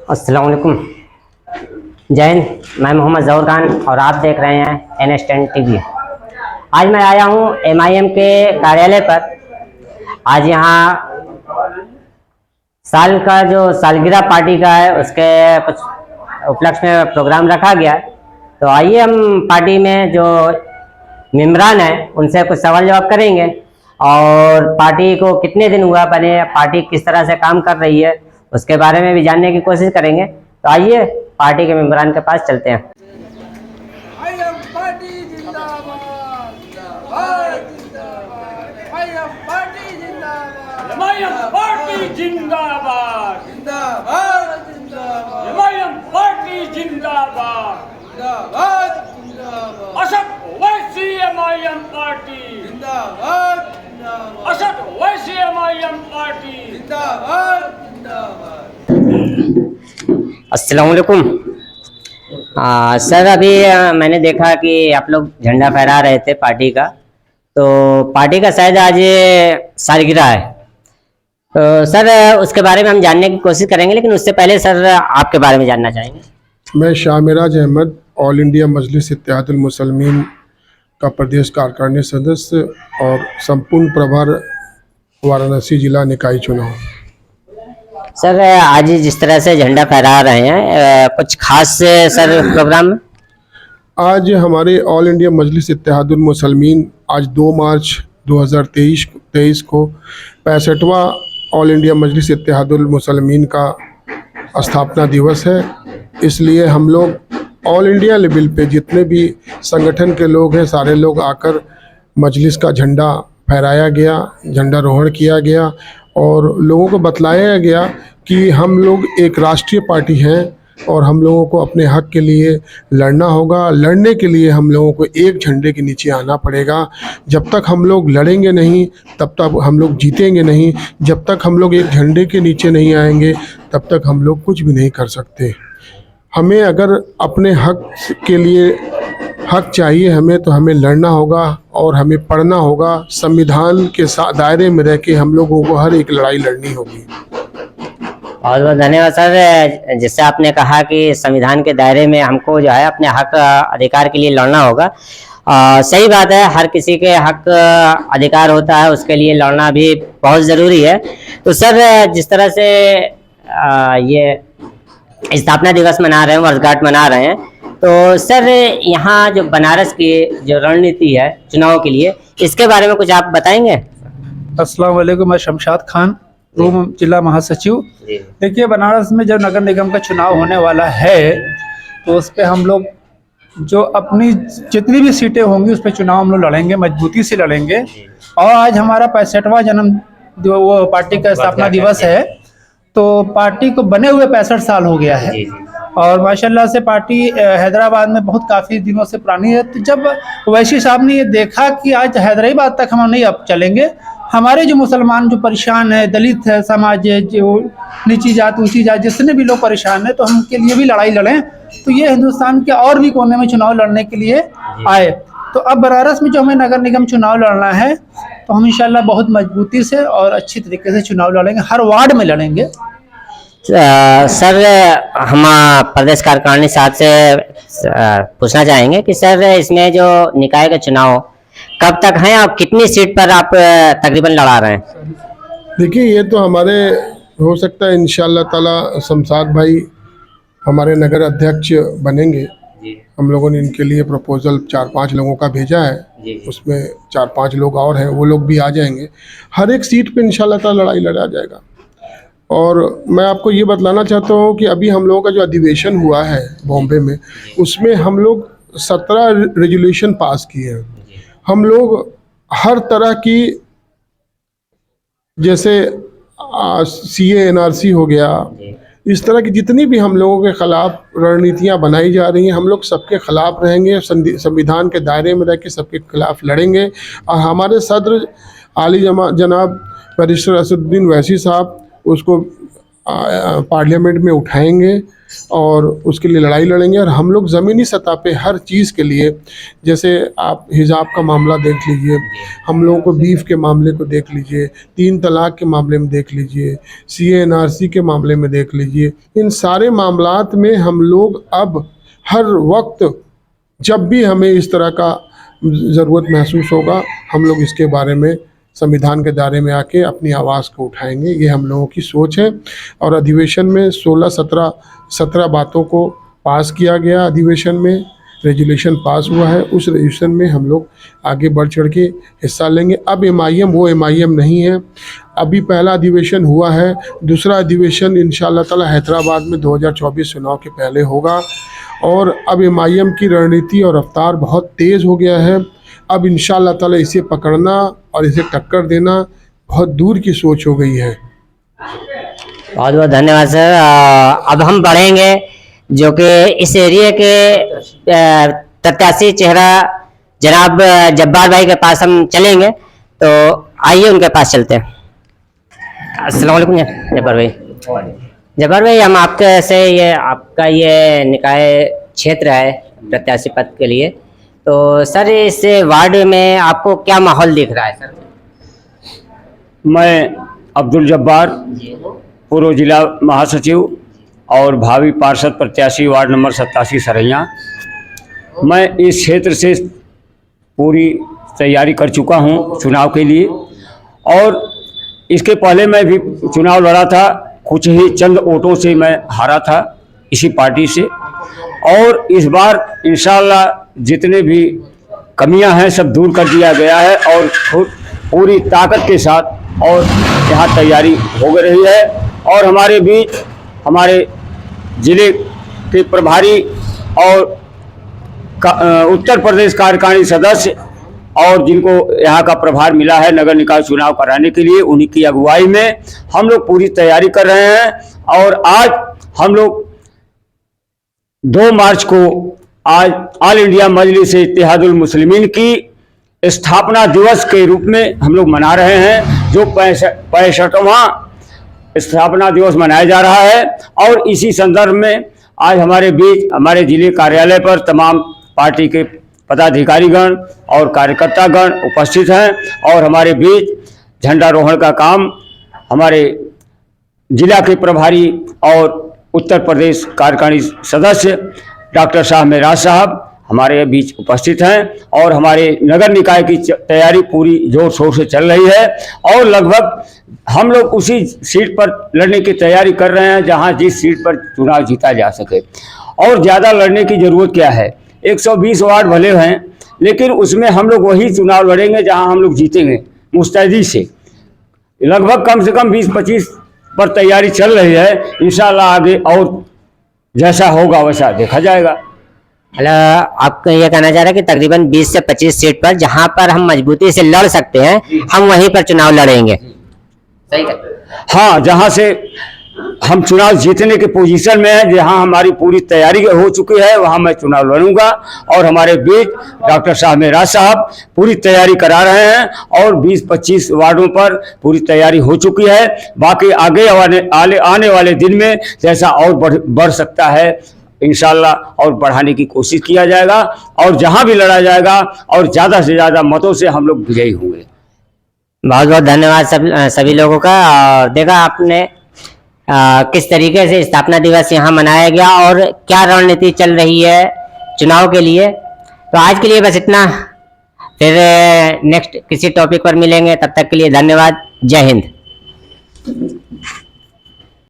अस्सलाम वालेकुम। जय हिंद। मैं मोहम्मद ज़हूर खान और आप देख रहे हैं NS10 TV। आज मैं आया हूँ MIM के कार्यालय पर। आज यहाँ साल का जो सालगिरह पार्टी का है उसके कुछ उपलक्ष्य में प्रोग्राम रखा गया है। तो आइए हम पार्टी में जो मेम्बरान हैं उनसे कुछ सवाल जवाब करेंगे और पार्टी को कितने दिन हुआ बने, पार्टी किस तरह से काम कर रही है उसके बारे में भी जानने की कोशिश करेंगे। तो आइए पार्टी के मेम्बरान के पास चलते हैं। अस्सलाम वालेकुम। सर, अभी मैंने देखा कि आप लोग झंडा फहरा रहे थे पार्टी का। तो पार्टी का शायद आज सालगिरह है। तो सर उसके बारे में हम जानने की कोशिश करेंगे, लेकिन उससे पहले सर आपके बारे में जानना चाहेंगे। मैं शाह मिराज अहमद, ऑल इंडिया मजलिस इत्तेहादुल मुसलमीन का प्रदेश कार्यकारिणी सदस्य और संपूर्ण प्रभार वाराणसी जिला निकाय चुनाव। सर आज जिस तरह से झंडा फहरा रहे हैं, कुछ खास सर प्रोग्राम? आज हमारे ऑल इंडिया मजलिस इत्तेहादुल मुसलमीन आज 2 मार्च 2023 को 65वां ऑल इंडिया मजलिस इत्तेहादुल मुसलमीन का स्थापना दिवस है। इसलिए हम लोग ऑल इंडिया लेवल पे जितने भी संगठन के लोग हैं सारे लोग आकर मजलिस का झंडा फहराया गया, झंडारोहण किया गया और लोगों को बतलाया गया कि हम लोग एक राष्ट्रीय पार्टी हैं और हम लोगों को अपने हक के लिए लड़ना होगा। लड़ने के लिए हम लोगों को एक झंडे के नीचे आना पड़ेगा। जब तक हम लोग लड़ेंगे नहीं तब तक हम लोग जीतेंगे नहीं। जब तक हम लोग एक झंडे के नीचे नहीं आएंगे तब तक हम लोग कुछ भी नहीं कर सकते। हमें अगर अपने हक के लिए हक चाहिए हमें, तो हमें लड़ना होगा और हमें पढ़ना होगा। संविधान के दायरे में रह के हम लोगों को हर एक लड़ाई लड़नी होगी। बहुत बहुत धन्यवाद सर। जिससे आपने कहा कि संविधान के दायरे में हमको जो है अपने हक अधिकार के लिए लड़ना होगा। सही बात है, हर किसी के हक अधिकार होता है, उसके लिए लड़ना भी बहुत ज़रूरी है। तो सर जिस तरह से ये स्थापना दिवस मना रहे हैं, वर्षगांठ मना रहे हैं, तो सर यहाँ जो बनारस की जो रणनीति है चुनाव के लिए, इसके बारे में कुछ आप बताएंगे? अस्सलाम वालेकुम। मैं शमशाद खान, रूम जिला महासचिव। देखिए, बनारस में जब नगर निगम का चुनाव होने वाला है तो उस पर हम लोग जो अपनी जितनी भी सीटें होंगी उस पर चुनाव हम लोग लड़ेंगे, मजबूती से लड़ेंगे। और आज हमारा 65वां जन्म वो पार्टी का स्थापना दिवस है। तो पार्टी को बने हुए 65 साल हो गया है और माशाल्लाह से पार्टी हैदराबाद में बहुत काफ़ी दिनों से पुरानी है। तो जब वैसी साहब ने ये देखा कि आज हैदराबाद तक हम नहीं अब चलेंगे, हमारे जो मुसलमान जो परेशान है, दलित है, समाज है, जो नीची जात ऊंची जात जितने भी लोग परेशान हैं, तो हम उनके लिए भी लड़ाई लड़ें। तो ये हिंदुस्तान के और भी कोने में चुनाव लड़ने के लिए आए। तो अब बनारस में जो हमें नगर निगम चुनाव लड़ना है तो हम इंशाल्लाह बहुत मजबूती से और अच्छी तरीके से चुनाव लड़ेंगे, हर वार्ड में लड़ेंगे। सर हम प्रदेश कार्यकारिणी साहब से पूछना चाहेंगे कि सर इसमें जो निकाय का चुनाव कब तक है और कितनी सीट पर आप तकरीबन लड़ा रहे हैं? देखिए, ये तो हमारे हो सकता है इंशाअल्लाह ताला शमशाद भाई हमारे नगर अध्यक्ष बनेंगे। हम लोगों ने इनके लिए प्रपोजल 4-5 लोगों का भेजा है। उसमें 4-5 लोग और हैं, वो लोग भी आ जाएंगे। हर एक सीट पे इंशाअल्लाह ताला लड़ाई लड़ा जाएगा। और मैं आपको ये बतलाना चाहता हूँ कि अभी हम लोगों का जो अधिवेशन हुआ है बॉम्बे में, उसमें हम लोग 17 रेजोल्यूशन पास किए हैं। हम लोग हर तरह की, जैसे CA NRC हो गया, इस तरह की जितनी भी हम लोगों के ख़िलाफ़ रणनीतियाँ बनाई जा रही हैं, हम लोग सबके ख़िलाफ़ रहेंगे। संविधान के दायरे में रह के सबके ख़िलाफ़ लड़ेंगे। और हमारे सदर आली जनाब बैरिस्टर असदुद्दीन वैसी साहब, उसको पार्लियामेंट में उठाएंगे और उसके लिए लड़ाई लड़ेंगे। और हम लोग ज़मीनी सतह पे हर चीज़ के लिए, जैसे आप हिजाब का मामला देख लीजिए, हम लोगों को बीफ के मामले को देख लीजिए, 3 तलाक के मामले में देख लीजिए, CA/NRC के मामले में देख लीजिए, इन सारे मामलात में हम लोग अब हर वक्त जब भी हमें इस तरह का ज़रूरत महसूस होगा, हम लोग इसके बारे में संविधान के दायरे में आके अपनी आवाज़ को उठाएंगे। ये हम लोगों की सोच है। और अधिवेशन में 17 बातों को पास किया गया। अधिवेशन में रेजुलेशन पास हुआ है। उस रेजुलेशन में हम लोग आगे बढ़ चढ़ के हिस्सा लेंगे। अब MIM वो MIM नहीं है। अभी पहला अधिवेशन हुआ है, दूसरा अधिवेशन इंशाअल्लाह ताला हैदराबाद में 2024 चुनाव के पहले होगा। और अब MIM की रणनीति और रफ्तार बहुत तेज़ हो गया है। अब इंशाअल्लाह ताला इसे पकड़ना और इसे टक्कर देना बहुत दूर की सोच हो गई है। बहुत बहुत धन्यवाद सर। अब हम बढ़ेंगे जो कि इस एरिया के प्रत्याशी चेहरा जनाब जब्बार भाई के पास हम चलेंगे, तो आइए उनके पास चलते हैं। अस्सलाम वालेकुम जब्बार भाई। जब्बार भाई, हम आपके से ये आपका ये निकाय क्षेत्र है प्रत्याशी पद के लिए, तो सर इस वार्ड में आपको क्या माहौल दिख रहा है सर? मैं अब्दुल जब्बार, पूर्व जिला महासचिव और भावी पार्षद प्रत्याशी वार्ड नंबर 87 सरैया। मैं इस क्षेत्र से पूरी तैयारी कर चुका हूं चुनाव के लिए, और इसके पहले मैं भी चुनाव लड़ा था। कुछ ही चंद वोटों से मैं हारा था इसी पार्टी से, और इस बार इंशाअल्लाह जितने भी कमियां हैं सब दूर कर दिया गया है, और पूरी ताकत के साथ और यहाँ तैयारी हो रही है। और हमारे बीच हमारे ज़िले के प्रभारी और उत्तर प्रदेश कार्यकारिणी सदस्य और जिनको यहाँ का प्रभार मिला है नगर निकाय चुनाव कराने के लिए, उन्हीं की अगुवाई में हम लोग पूरी तैयारी कर रहे हैं। और आज हम लोग 2 मार्च को आज ऑल इंडिया मजलिस इत्तेहादुल मुस्लिमीन की स्थापना दिवस के रूप में हम लोग मना रहे हैं, जो 65वां स्थापना दिवस मनाया जा रहा है। और इसी संदर्भ में आज हमारे बीच हमारे जिले कार्यालय पर तमाम पार्टी के पदाधिकारीगण और कार्यकर्तागण उपस्थित हैं, और हमारे बीच झंडारोहण का काम हमारे जिला के प्रभारी और उत्तर प्रदेश कार्यकारिणी सदस्य डॉक्टर शाह मेराज साहब हमारे बीच उपस्थित हैं। और हमारे नगर निकाय की तैयारी पूरी जोर शोर से चल रही है, और लगभग हम लोग उसी सीट पर लड़ने की तैयारी कर रहे हैं जहां जिस सीट पर चुनाव जीता जा सके। और ज़्यादा लड़ने की ज़रूरत क्या है, 120 वार्ड भले हैं, लेकिन उसमें हम लोग वही चुनाव लड़ेंगे जहां हम लोग जीतेंगे मुस्तैदी से। लगभग कम से कम 20-25 पर तैयारी चल रही है। इंशाअल्लाह आगे और जैसा होगा वैसा देखा जाएगा। आप ये कहना चाह रहे हैं कि तकरीबन 20 से 25 सीट पर जहां पर हम मजबूती से लड़ सकते हैं, हम वहीं पर चुनाव लड़ेंगे। सही है? हाँ, जहां से हम चुनाव जीतने के पोजीशन में हैं, जहां हमारी पूरी तैयारी हो चुकी है, वहां मैं चुनाव लड़ूंगा। और हमारे बीच डॉक्टर शाह मेराज साहब पूरी तैयारी करा रहे हैं, और 20-25 वार्डों पर पूरी तैयारी हो चुकी है। बाकी आगे आने वाले दिन में जैसा और बढ़ सकता है इंशाअल्लाह, और बढ़ाने की कोशिश किया जाएगा, और जहां भी लड़ा जाएगा और ज़्यादा से ज़्यादा मतों से हम लोग विजयी होंगे। बहुत बहुत धन्यवाद सभी लोगों का। और देखा आपने किस तरीके से स्थापना दिवस यहाँ मनाया गया और क्या रणनीति चल रही है चुनाव के लिए। तो आज के लिए बस इतना, फिर नेक्स्ट किसी टॉपिक पर मिलेंगे। तब तक के लिए धन्यवाद। जय हिंद।